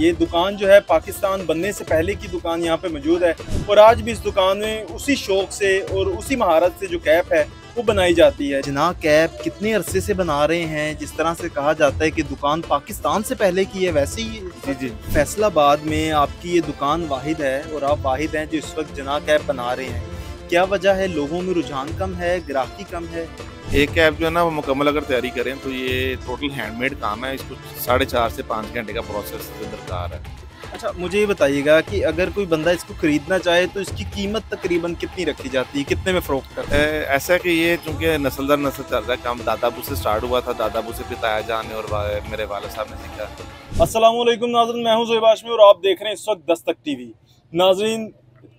ये दुकान जो है पाकिस्तान बनने से पहले की दुकान यहाँ पे मौजूद है और आज भी इस दुकान में उसी शौक से और उसी महारत से जो कैप है वो बनाई जाती है। जिनाह कैप कितने अरसे से बना रहे हैं, जिस तरह से कहा जाता है कि दुकान पाकिस्तान से पहले की है, वैसे ही जी फैसलाबाद में आपकी ये दुकान वाहिद है और आप वाहिद हैं जो इस वक्त जिनाह कैप बना रहे हैं। क्या वजह है, लोगों में रुझान कम है, ग्राहकी कम है? एक कैप जो है ना वो मुकम्मल अगर तैयारी करें तो ये टोटल हैंडमेड काम है। इसको 4.5 से 5 घंटे का प्रोसेस दरकार है। अच्छा, मुझे ये बताइएगा कि अगर कोई बंदा इसको खरीदना चाहे तो इसकी कीमत तकरीबन कितनी रखी जाती है, कितने में फरोख्त करते हैं? ऐसा है कि ये चूँकि नस्ल दर नस्ल चल रहा है काम, दादाबू से स्टार्ट हुआ था, दादाबू से फिर ताया जान ने और मेरे वालिद साहब ने सीखा। अस्सलाम वालेकुम नाज़रीन, मैं हूं ज़ोहेब हाशमी और आप देख रहे हैं इस वक्त दस्तक टीवी। नाज़रीन,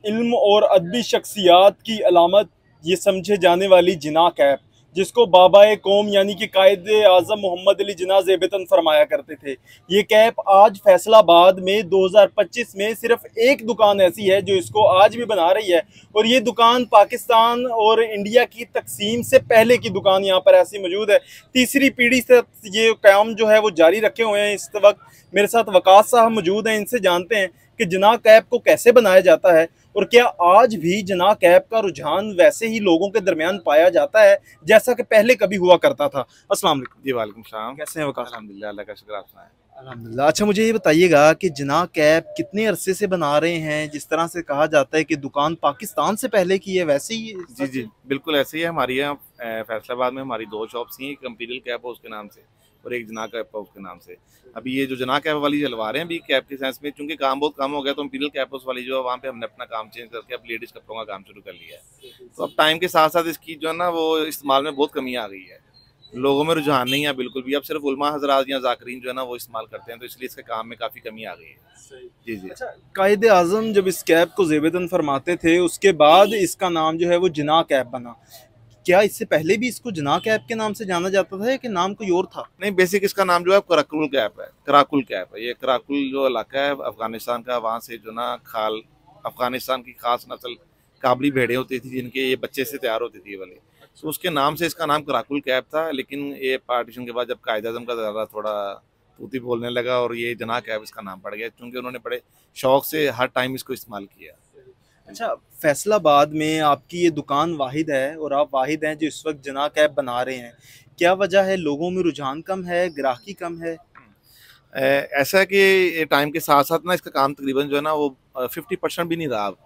इल्म और अदबी शख्सियात की अलामत ये समझे जाने वाली जिनाह कैप, जिसको बाबाए कौम यानी कि कायद आज़म मोहम्मद अली जिन्ना ज़ेबतन फरमाया करते थे, ये कैप आज फैसलाबाद में 2025 में सिर्फ एक दुकान ऐसी है जो इसको आज भी बना रही है और ये दुकान पाकिस्तान और इंडिया की तकसीम से पहले की दुकान यहाँ पर ऐसी मौजूद है। तीसरी पीढ़ी से ये काम जो है वो जारी रखे हुए हैं। इस वक्त मेरे साथ वकास साहब मौजूद हैं, इनसे जानते हैं कि जिनाह कैप को कैसे बनाया जाता है और क्या आज भी जिनाह कैप का रुझान वैसे ही लोगों के दरमियान पाया जाता है जैसा कि पहले कभी हुआ करता था। अस्सलाम वालेकुम। जी वालेकुम सलाम, कैसे हैं वकास? अल्हम्दुलिल्लाह, अल्लाह का शुक्र, आप सुनाएं। अल्हम्दुलिल्लाह। अच्छा, मुझे ये बताइएगा कि जिनाह कैप कितने अरसे से बना रहे हैं? जिस तरह से कहा जाता है कि दुकान पाकिस्तान से पहले की है, वैसे ही? जी बिल्कुल ऐसे ही है। हमारी यहाँ फैसलाबाद में हमारी 2 शॉप्स हैं, एक इंपीरियल कैप है उसके नाम से और एक जिनाह कैप है उसके नाम से। अभी ये जो जिनाह कैप वाली चलवा रहे हैं अभी कैप के सेंस में, चूंकि काम बहुत कम हो गया तो इंपीरियल कैप वाली जो है वहाँ पे हमने अपना काम चेंज करके अब लेडीज कपड़ों का काम शुरू कर लिया है। तो अब टाइम के साथ साथ इसकी जो है ना वो इस्तेमाल में बहुत कमी आ गई है, लोगों में रुझान नहीं है बिल्कुल भी। अब सिर्फ उलमा हजरात या जाकरीन जो है ना वो इस्तेमाल करते हैं, तो इसलिए इसके काम में काफ़ी कमी आ गई है। जी। अच्छा, कायद आज़म जब इस कैप को ज़ेबतन फरमाते थे उसके बाद इसका नाम जो है वो जिनाह कैप बना। क्या इससे पहले भी इसको जिनाह कैप के नाम से जाना जाता था या कि नाम कोई और था? नहीं, बेसिक इसका नाम जो है कराकुल कैप है। कराकुल कैप है, ये कराकुल जो इलाका है अफगानिस्तान का, वहाँ से जो ना खाल अफगानिस्तान की खास नस्ल काबली भेड़ें होती थी जिनके ये बच्चे से तैयार होती थी ये वाली, तो उसके नाम से इसका नाम कराकुल कैप था। लेकिन ये पार्टीशन के बाद जब कायद आज़म का ज़्यादा थोड़ा तूती बोलने लगा और ये जिनाह कैप इसका नाम पड़ गया, क्योंकि उन्होंने बड़े शौक से हर टाइम इसको इस्तेमाल किया। अच्छा, फैसलाबाद में आपकी ये दुकान वाहिद है और आप वाहिद हैं जो इस वक्त जिनाह कैप बना रहे हैं। क्या वजह है, लोगों में रुझान कम है, ग्राहकी कम है? ऐसा है कि टाइम के साथ साथ ना इसका काम तकरीबन जो है ना वो 50% भी नहीं रहा अब,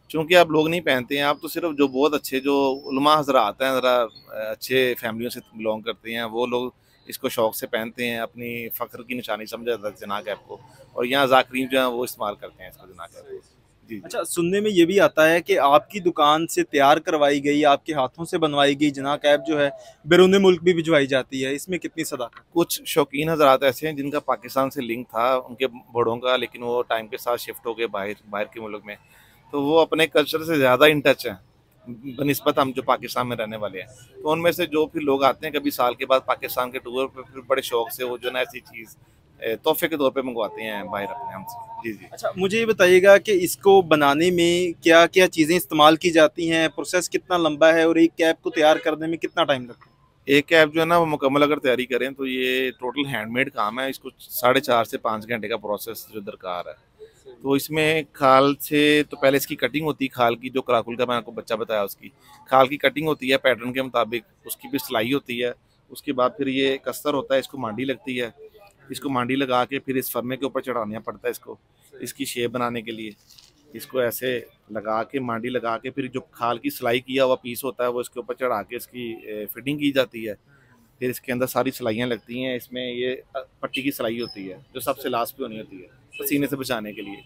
चूँकि अब लोग नहीं पहनते हैं। अब तो सिर्फ जो बहुत अच्छे जो उलमा हज़रात हैं, ज़रा अच्छे फैमिलियों से बिलोंग करते हैं, वो लोग इसको शौक़ से पहनते हैं, अपनी फ़ख्र की निशानी समझा जाता है जिनाह कैप को, और यहाँ ज़ाकरीन जो हैं वो इस्तेमाल करते हैं इसको जिनाह कैप को। जी। अच्छा, सुनने में ये भी आता है कि आपकी दुकान से तैयार करवाई गई, आपके हाथों से बनवाई गई जिनाह कैप जो है बैरून मुल्क भी भिजवाई जाती है, इसमें कितनी सदाकत? कुछ शौकीन हज़रात ऐसे हैं जिनका पाकिस्तान से लिंक था उनके बड़ों का, लेकिन वो टाइम के साथ शिफ्ट हो गए बाहर के मुल्क में, तो वो अपने कल्चर से ज़्यादा इन टच हैं बनिस्बत हम जो पाकिस्तान में रहने वाले हैं। तो उनमें से जो फिर लोग आते हैं कभी साल के बाद पाकिस्तान के टूर पर, फिर बड़े शौक से वो जो ना ऐसी चीज़ तोहफे के तौर पे मंगवाते हैं बाहर अपने हमसे। जी। अच्छा, मुझे ये बताइएगा कि इसको बनाने में क्या क्या चीज़ें इस्तेमाल की जाती हैं, प्रोसेस कितना लंबा है और एक कैप को तैयार करने में कितना टाइम लगता है? एक कैप जो है ना वो मुकम्मल अगर तैयारी करें तो ये टोटल हैंडमेड काम है। इसको 4.5 से 5 घंटे का प्रोसेस जो दरकार है। तो इसमें खाल से तो पहले इसकी कटिंग होती है, खाल की जो कराकुल का मैंने आपको बच्चा बताया उसकी खाल की कटिंग होती है पैटर्न के मुताबिक, उसकी भी सिलाई होती है। उसके बाद फिर ये कस्तर होता है, इसको मांडी लगती है, इसको मांडी लगा के फिर इस फर्मे के ऊपर चढ़ाना पड़ता है इसको, इसकी शेप बनाने के लिए। इसको ऐसे लगा के मांडी लगा के फिर जो खाल की सिलाई किया हुआ पीस होता है वो इसके ऊपर चढ़ा के इसकी फिटिंग की जाती है। फिर इसके अंदर सारी सिलाइयाँ लगती हैं। इसमें ये पट्टी की सिलाई होती है जो सबसे लास्ट पे होनी होती है पसीने से बचाने के लिए।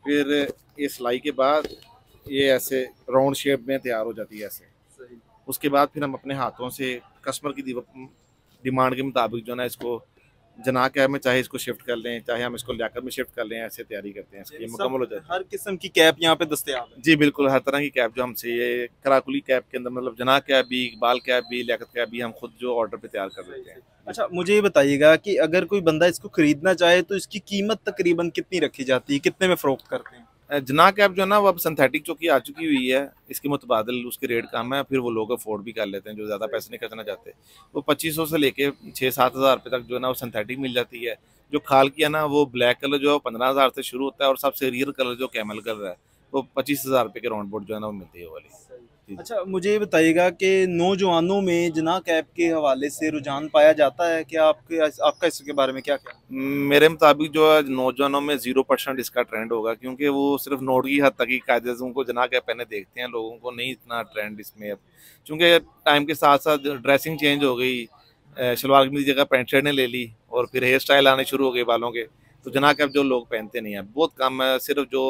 फिर ये सिलाई के बाद ये ऐसे राउंड शेप में तैयार हो जाती है ऐसे। उसके बाद फिर हम अपने हाथों से कस्टमर की डिमांड के मुताबिक जो ना इसको जिनाह कैप में चाहे इसको शिफ्ट कर लें, चाहे हम इसको लियाकत में शिफ्ट कर लें, ऐसे तैयारी करते हैं इसकी मुकम्मल हो जाती है। हर किस्म की कैप यहाँ पे दस्तयाब है? जी बिल्कुल, हर तरह की कैप जो हमसे, ये कराकुली कैप के अंदर मतलब जिनाह कैप भी, इकबाल कैप भी, लियाकत कैप भी हम खुद जो ऑर्डर पे तैयार कर देते हैं। अच्छा, मुझे ये बताइएगा कि अगर कोई बंदा इसको खरीदना चाहे तो इसकी कीमत तकरीबन कितनी रखी जाती है, कितने में फरोख्त करते हैं? जना कैप जो है ना वो अब सिंथेटिक चौकी आ चुकी हुई है, इसके मुतबादिल उसके रेट कम है, फिर वो लोग अफोर्ड भी कर लेते हैं जो ज़्यादा पैसे नहीं खर्चना चाहते। वो 2500 से लेके 6-7 हज़ार रुपये तक जो है ना वो सिंथेटिक मिल जाती है। जो खाल की है ना वो ब्लैक कलर जो है 15,000 से शुरू होता है, और सबसे रियर कलर जो कैमल कलर है वो 25,000 रुपये के राउंड बोर्ड जो है ना वो मिलती है वो वाली। अच्छा, मुझे ये बताइएगा कि नौजवानों में जना कैप के हवाले से रुझान पाया जाता है क्या? आपका इसके बारे में क्या क्या? मेरे मुताबिक जो है नौजवानों में 0% इसका ट्रेंड होगा, क्योंकि वो सिर्फ नोट की हद तक ही कायदे से उनको जना कैप पहने देखते हैं, लोगों को नहीं इतना ट्रेंड इसमें अब, क्योंकि टाइम के साथ साथ ड्रेसिंग चेंज हो गई, शलवार कमीज की जगह पैंट शर्ट ने ले ली, और फिर हेयर स्टाइल आने शुरू हो गए बालों के, तो जना कैप जो लोग पहनते नहीं है, बहुत कम है। सिर्फ जो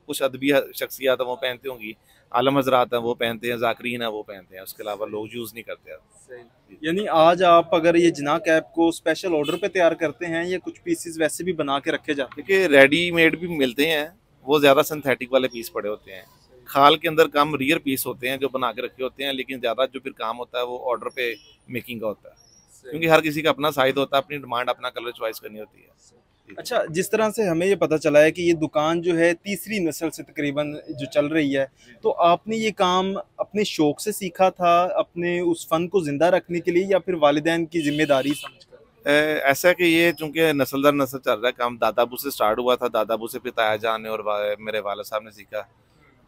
कुछ अदबी शख्सियात है वो पहनती होंगी, आलम हजरात हैं वो पहनते हैं, जाकरीन है वो पहनते हैं, उसके अलावा लोग यूज़ नहीं करते। यानी आज आप अगर ये जना कैप को स्पेशल ऑर्डर पे तैयार करते हैं या कुछ पीसेस वैसे भी बना के रखे जाते हैं? देखिए रेडीमेड भी मिलते हैं, वो ज़्यादा सिंथेटिक वाले पीस पड़े होते हैं। खाल के अंदर कम रियर पीस होते हैं जो बना के रखे होते हैं, लेकिन ज़्यादा जो फिर काम होता है वो ऑर्डर पे मेकिंग का होता है, क्योंकि हर किसी का अपना साइज होता है, अपनी डिमांड, अपना कलर चॉइस करनी होती है। अच्छा, जिस तरह से हमें ये पता चला है कि ये दुकान जो है तीसरी नस्ल से तकरीबन जो चल रही है, तो आपने ये काम अपने शौक से सीखा था, अपने उस फन को जिंदा रखने के लिए, या फिर वालिदैन की जिम्मेदारी समझकर? ऐसा है कि ये चूंकि नस्ल दर नस्ल चल रहा है काम, दादाबू से स्टार्ट हुआ था, दादाबू से फिर ताया जान ने और मेरे वाला साहब ने सीखा।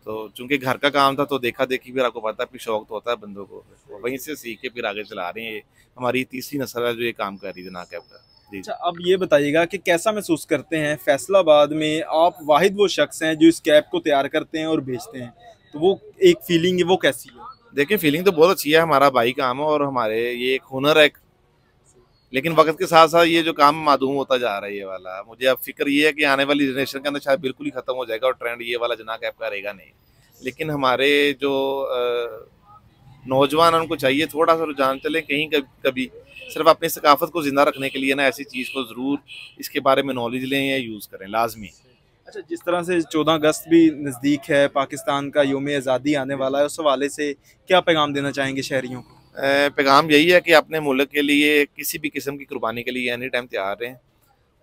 तो चूंकि घर का काम था तो देखा देखी, फिर आपको पता है फिर शौक तो होता है बंदों को, तो वहीं से सीख के फिर आगे चला रहे हैं। ये हमारी तीसरी नस्ल है जो ये काम कर रही है जना कैप का। अच्छा, अब ये बताइएगा कि कैसा महसूस करते हैं फैसलाबाद में आप वाहिद वो शख्स हैं जो इस कैप को तैयार करते हैं और बेचते हैं, तो वो एक फीलिंग है, वो कैसी है? देखिए फीलिंग तो बहुत अच्छी है, हमारा भाई काम है और हमारे ये एक हुनर है, लेकिन वक्त के साथ साथ ये जो काम मादूम होता जा रहा है ये वाला, मुझे अब फिक्र ये है कि आने वाली जनरेशन के अंदर शायद बिल्कुल ही खत्म हो जाएगा और ट्रेंड ये वाला जना कैप का रहेगा नहीं। लेकिन हमारे जो नौजवान उनको चाहिए थोड़ा सा रुझान चले कहीं कभी सिर्फ अपनी सकाफत को जिंदा रखने के लिए ना ऐसी चीज़ को ज़रूर इसके बारे में नॉलेज लें या यूज़ करें, लाजमी। अच्छा, जिस तरह से 14 अगस्त भी नज़दीक है, पाकिस्तान का यौम आज़ादी आने वाला है, उस हवाले से क्या पैगाम देना चाहेंगे शहरियों को? पैगाम यही है कि अपने मुल्क के लिए किसी भी किस्म की कुर्बानी के लिए एनी टाइम तैयार रहें,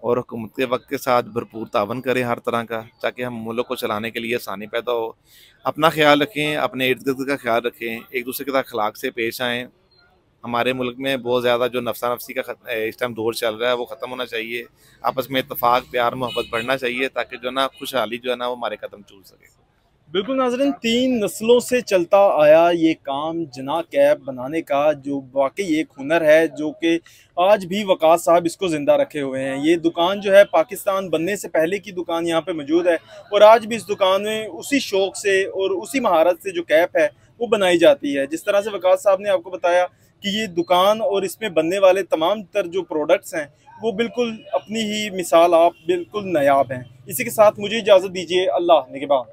और हुकूमत के वक्त के साथ भरपूर तावन करें हर तरह का, ताकि हम मुल्क को चलाने के लिए आसानी पैदा हो। अपना ख्याल रखें, अपने इर्द गिर्द का ख्याल रखें, एक दूसरे के साथ अखलाक से पेश आएँ। हमारे मुल्क में बहुत ज़्यादा जो नफसा नफसी का इस टाइम दौर चल रहा है वो ख़त्म होना चाहिए। आपस में इत्तेफाक, प्यार, मोहब्बत बढ़ना चाहिए, ताकि जो है ना खुशहाली जो है ना वो हमारे कदम चूम सके। बिल्कुल नाज़रीन, 3 नस्लों से चलता आया ये काम जना कैप बनाने का, जो वाकई एक हुनर है जो कि आज भी वक़ास साहब इसको ज़िंदा रखे हुए हैं। ये दुकान जो है पाकिस्तान बनने से पहले की दुकान यहाँ पे मौजूद है, और आज भी इस दुकान में उसी शौक़ से और उसी महारत से जो कैप है वो बनाई जाती है। जिस तरह से वक़ास साहब ने आपको बताया कि ये दुकान और इसमें बनने वाले तमाम तर जो प्रोडक्ट्स हैं वो बिल्कुल अपनी ही मिसाल आप बिल्कुल नायाब हैं। इसी के साथ मुझे इजाज़त दीजिए, अल्लाह निगहबान।